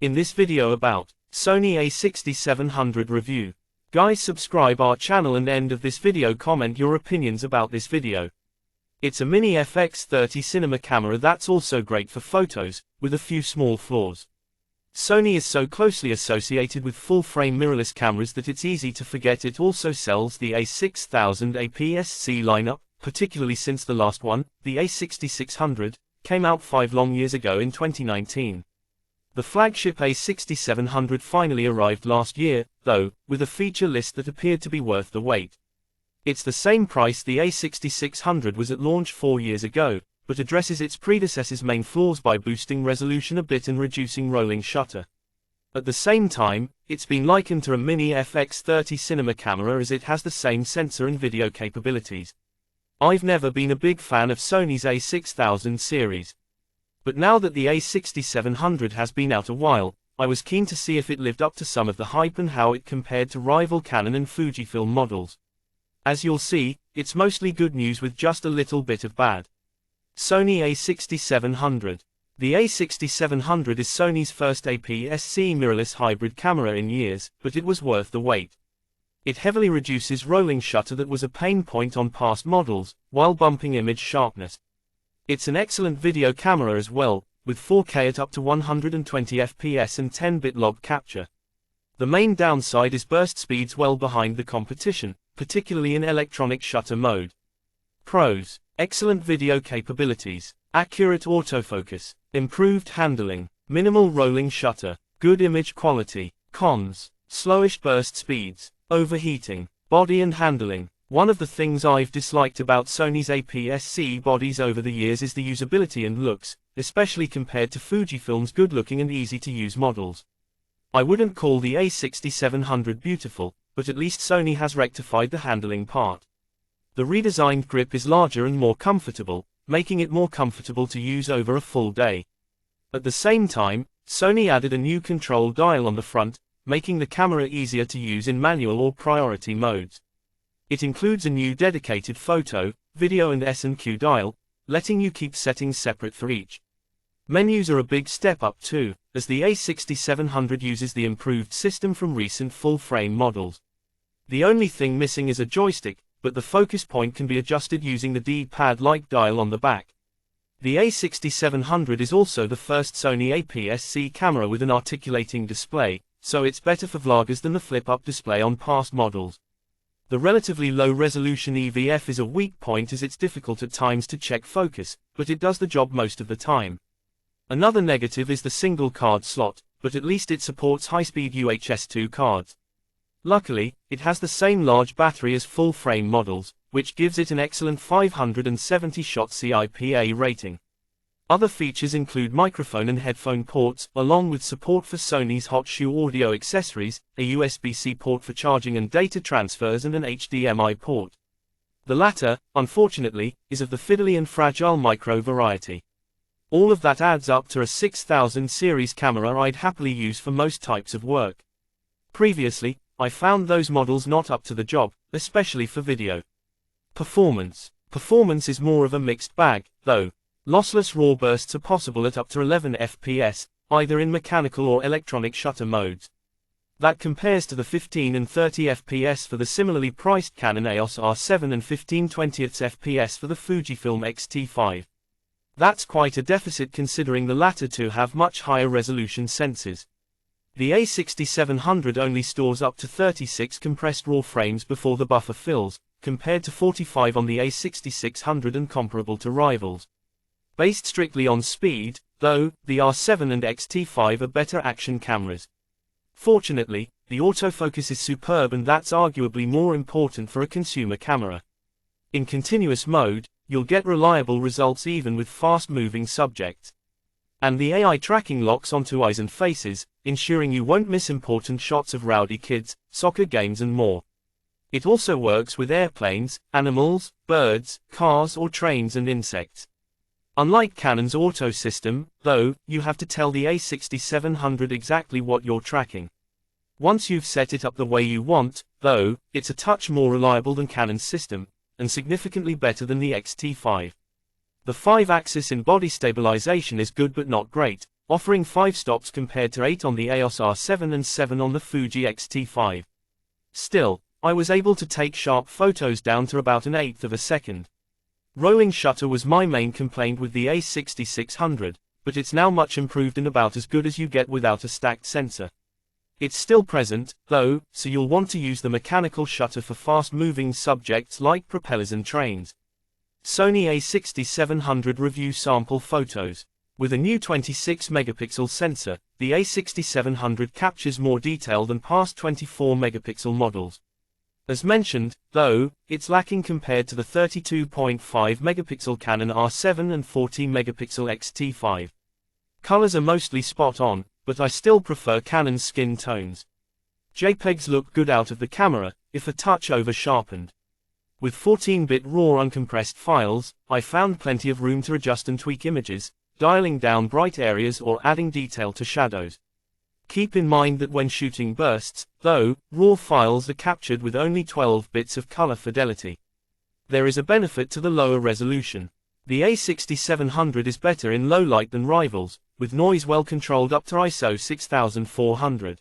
In this video about Sony A6700 review. Guys, subscribe our channel and end of this video comment your opinions about this video. It's a mini FX30 cinema camera that's also great for photos, with a few small flaws. Sony is so closely associated with full-frame mirrorless cameras that it's easy to forget it also sells the A6000 APS-C lineup, particularly since the last one, the A6600, came out 5 long years ago in 2019. The flagship A6700 finally arrived last year, though, with a feature list that appeared to be worth the wait. It's the same price the A6600 was at launch 4 years ago, but addresses its predecessor's main flaws by boosting resolution a bit and reducing rolling shutter. At the same time, it's been likened to a mini FX30 cinema camera as it has the same sensor and video capabilities. I've never been a big fan of Sony's A6000 series. But now that the A6700 has been out a while, I was keen to see if it lived up to some of the hype and how it compared to rival Canon and Fujifilm models. As you'll see, it's mostly good news with just a little bit of bad. Sony A6700. The A6700 is Sony's first APS-C mirrorless hybrid camera in years, but it was worth the wait. It heavily reduces rolling shutter that was a pain point on past models, while bumping image sharpness. It's an excellent video camera as well, with 4K at up to 120 FPS and 10-bit log capture. The main downside is burst speeds well behind the competition, particularly in electronic shutter mode. Pros: excellent video capabilities, accurate autofocus, improved handling, minimal rolling shutter, good image quality. Cons: slowish burst speeds, overheating, body and handling. One of the things I've disliked about Sony's APS-C bodies over the years is the usability and looks, especially compared to Fujifilm's good-looking and easy-to-use models. I wouldn't call the A6700 beautiful, but at least Sony has rectified the handling part. The redesigned grip is larger and more comfortable, making it more comfortable to use over a full day. At the same time, Sony added a new control dial on the front, making the camera easier to use in manual or priority modes. It includes a new dedicated photo, video and S&Q dial, letting you keep settings separate for each. Menus are a big step up too, as the A6700 uses the improved system from recent full-frame models. The only thing missing is a joystick, but the focus point can be adjusted using the D-pad-like dial on the back. The A6700 is also the first Sony APS-C camera with an articulating display, so it's better for vloggers than the flip-up display on past models. The relatively low-resolution EVF is a weak point as it's difficult at times to check focus, but it does the job most of the time. Another negative is the single card slot, but at least it supports high-speed UHS-2 cards. Luckily, it has the same large battery as full-frame models, which gives it an excellent 570-shot CIPA rating. Other features include microphone and headphone ports, along with support for Sony's hot shoe audio accessories, a USB-C port for charging and data transfers and an HDMI port. The latter, unfortunately, is of the fiddly and fragile micro variety. All of that adds up to a 6000 series camera I'd happily use for most types of work. Previously, I found those models not up to the job, especially for video. Performance. Performance is more of a mixed bag, though. Lossless raw bursts are possible at up to 11 FPS, either in mechanical or electronic shutter modes. That compares to the 15 and 30 FPS for the similarly priced Canon EOS R7 and 15/20 FPS for the Fujifilm X-T5. That's quite a deficit considering the latter two have much higher resolution sensors. The A6700 only stores up to 36 compressed RAW frames before the buffer fills, compared to 45 on the A6600 and comparable to rivals. Based strictly on speed, though, the R7 and X-T5 are better action cameras. Fortunately, the autofocus is superb and that's arguably more important for a consumer camera. In continuous mode, you'll get reliable results even with fast-moving subjects. And the AI tracking locks onto eyes and faces, ensuring you won't miss important shots of rowdy kids, soccer games and more. It also works with airplanes, animals, birds, cars or trains and insects. Unlike Canon's auto system, though, you have to tell the A6700 exactly what you're tracking. Once you've set it up the way you want, though, it's a touch more reliable than Canon's system, and significantly better than the X-T5. The 5-axis in body stabilization is good but not great, offering 5 stops compared to 8 on the EOS R7 and 7 on the Fuji X-T5. Still, I was able to take sharp photos down to about an eighth of a second. Rolling shutter was my main complaint with the A6600, but it's now much improved and about as good as you get without a stacked sensor. It's still present, though, so you'll want to use the mechanical shutter for fast-moving subjects like propellers and trains. Sony A6700 Review Sample Photos. With a new 26-megapixel sensor, the A6700 captures more detail than past 24-megapixel models. As mentioned, though, it's lacking compared to the 32.5-megapixel Canon R7 and 14-megapixel X-T5. Colors are mostly spot-on, but I still prefer Canon's skin tones. JPEGs look good out of the camera, if a touch over-sharpened. With 14-bit raw uncompressed files, I found plenty of room to adjust and tweak images, dialing down bright areas or adding detail to shadows. Keep in mind that when shooting bursts, though, raw files are captured with only 12 bits of color fidelity. There is a benefit to the lower resolution. The A6700 is better in low light than rivals, with noise well controlled up to ISO 6400.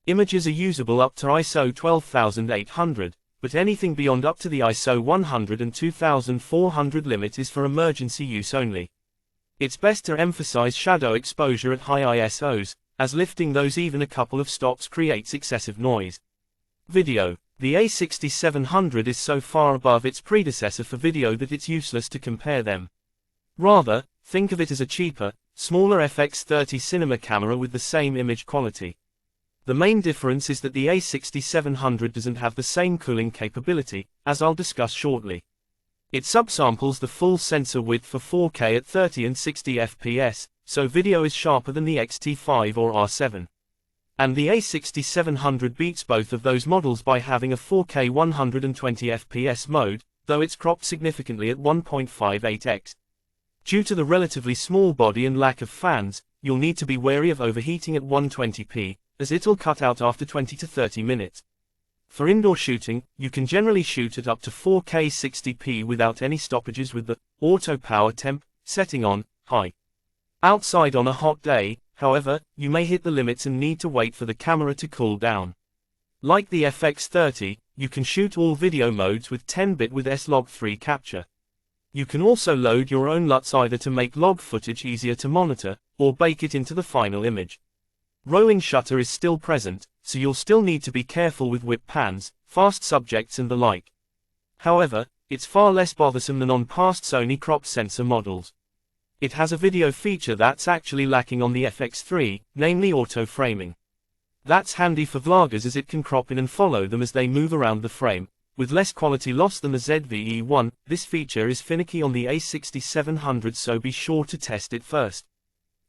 Images are usable up to ISO 12800, but anything beyond up to the ISO 100 and 2400 limit is for emergency use only. It's best to emphasize shadow exposure at high ISOs, as lifting those even a couple of stops creates excessive noise. Video. The A6700 is so far above its predecessor for video that it's useless to compare them. Rather, think of it as a cheaper, smaller FX30 cinema camera with the same image quality. The main difference is that the A6700 doesn't have the same cooling capability, as I'll discuss shortly. It subsamples the full sensor width for 4K at 30 and 60 FPS, so video is sharper than the X-T5 or R7. And the A6700 beats both of those models by having a 4K 120 FPS mode, though it's cropped significantly at 1.58x. Due to the relatively small body and lack of fans, you'll need to be wary of overheating at 120p, as it'll cut out after 20 to 30 minutes. For indoor shooting, you can generally shoot at up to 4K 60p without any stoppages with the auto power temp setting on high. Outside on a hot day, however, you may hit the limits and need to wait for the camera to cool down. Like the FX30, you can shoot all video modes with 10-bit with S-Log3 capture. You can also load your own LUTs either to make log footage easier to monitor, or bake it into the final image. Rolling shutter is still present, so you'll still need to be careful with whip pans, fast subjects and the like. However, it's far less bothersome than on past Sony crop sensor models. It has a video feature that's actually lacking on the FX3, namely auto-framing. That's handy for vloggers as it can crop in and follow them as they move around the frame. With less quality loss than the ZVE1, this feature is finicky on the A6700, so be sure to test it first.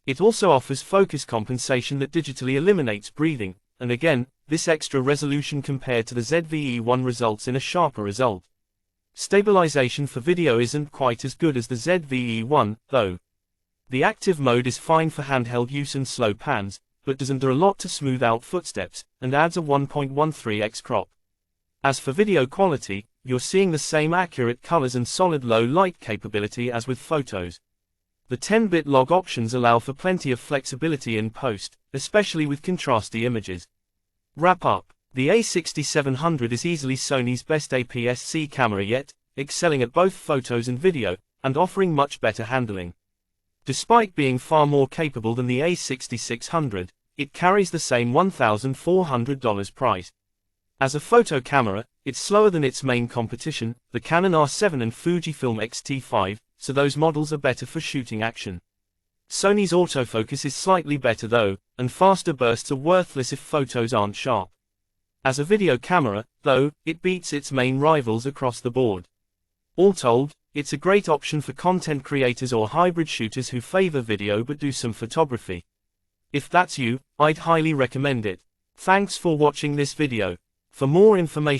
It also offers focus compensation that digitally eliminates breathing, and again, this extra resolution compared to the ZVE1 results in a sharper result. Stabilization for video isn't quite as good as the ZVE1, though. The active mode is fine for handheld use and slow pans, but doesn't do a lot to smooth out footsteps, and adds a 1.13x crop. As for video quality, you're seeing the same accurate colors and solid low light capability as with photos. The 10-bit log options allow for plenty of flexibility in post, especially with contrasty images. Wrap up. The A6700 is easily Sony's best APS-C camera yet, excelling at both photos and video, and offering much better handling. Despite being far more capable than the A6600, it carries the same $1,400 price. As a photo camera, it's slower than its main competition, the Canon R7 and Fujifilm X-T5, so those models are better for shooting action. Sony's autofocus is slightly better though, and faster bursts are worthless if photos aren't sharp. As a video camera, though, it beats its main rivals across the board. All told, it's a great option for content creators or hybrid shooters who favor video but do some photography. If that's you, I'd highly recommend it. Thanks for watching this video. For more information,